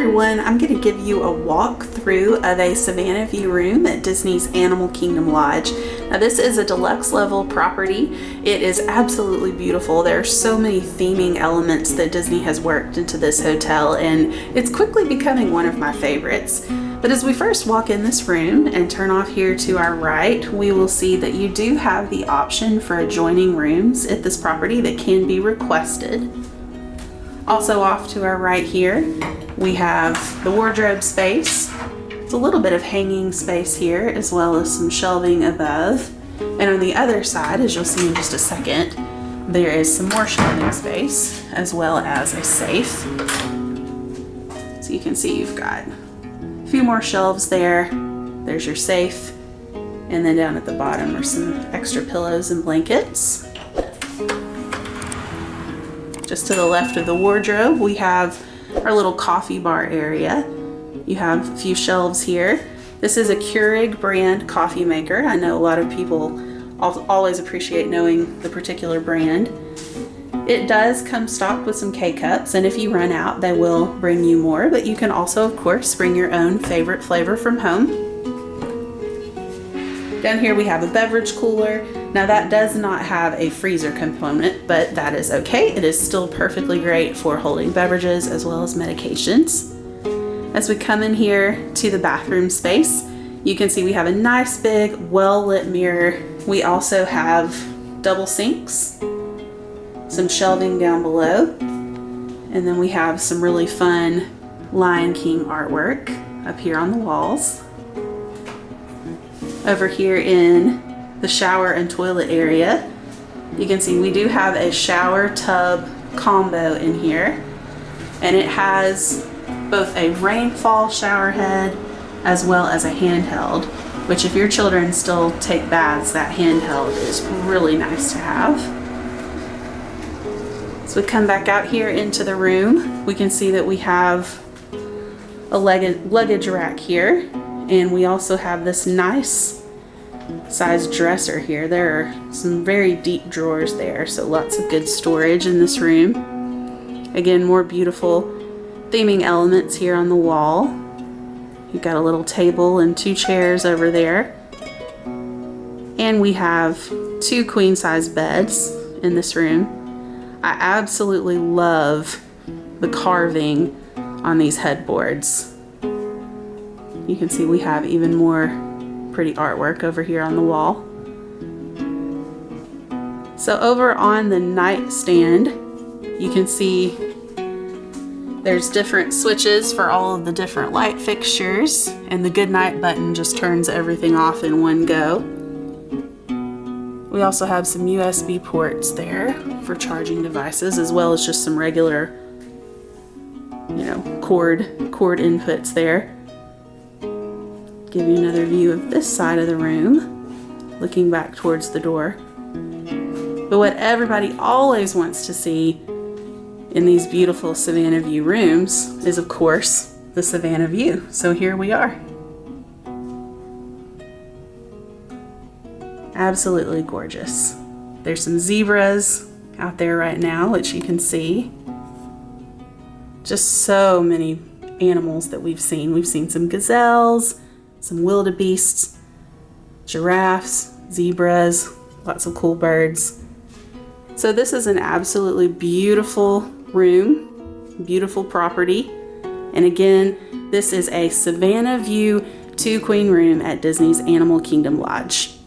everyone, I'm going to give you a walkthrough of a Savannah View room at Disney's Animal Kingdom Lodge. Now this is a deluxe level property. It is absolutely beautiful. There are so many theming elements that Disney has worked into this hotel, and it's quickly becoming one of my favorites. But as we first walk in this room and turn off here to our right, we will see that you do have the option for adjoining rooms at this property that can be requested. Also off to our right here, we have the wardrobe space. It's a little bit of hanging space here, as well as some shelving above. And on the other side, as you'll see in just a second, there is some more shelving space, as well as a safe. So you can see you've got a few more shelves there. There's your safe. And then down at the bottom are some extra pillows and blankets. Just to the left of the wardrobe, we have our little coffee bar area. You have a few shelves here. This is a Keurig brand coffee maker. I know a lot of people always appreciate knowing the particular brand. It does come stocked with some K-Cups, and if you run out, they will bring you more, but you can also, of course, bring your own favorite flavor from home. Down here we have a beverage cooler. Now that does not have a freezer component, but that is okay. It is still perfectly great for holding beverages as well as medications. As we come in here to the bathroom space, you can see we have a nice big well-lit mirror. We also have double sinks, some shelving down below, and then we have some really fun Lion King artwork up here on the walls. Over here in the shower and toilet area, you can see we do have a shower tub combo in here, and it has both a rainfall shower head as well as a handheld, which if your children still take baths, that handheld is really nice to have. So we come back out here into the room, we can see that we have a luggage rack here, and we also have this nice size dresser here. There are some very deep drawers there, so lots of good storage in this room. Again, more beautiful theming elements here on the wall. You've got a little table and 2 chairs over there. And we have 2 queen size beds in this room. I absolutely love the carving on these headboards. You can see we have even more pretty artwork over here on the wall. So over on the nightstand, you can see there's different switches for all of the different light fixtures, and the good night button just turns everything off in one go. We also have some USB ports there for charging devices, as well as just some regular, cord inputs there. Give you another view of this side of the room, looking back towards the door. But what everybody always wants to see in these beautiful Savannah View rooms is, of course, the Savannah View. So here we are. Absolutely gorgeous. There's some zebras out there right now, which you can see. Just so many animals that we've seen. We've seen some gazelles, some wildebeests, giraffes, zebras, lots of cool birds. So this is an absolutely beautiful room, beautiful property. And again, this is a Savannah View 2 queen room at Disney's Animal Kingdom Lodge.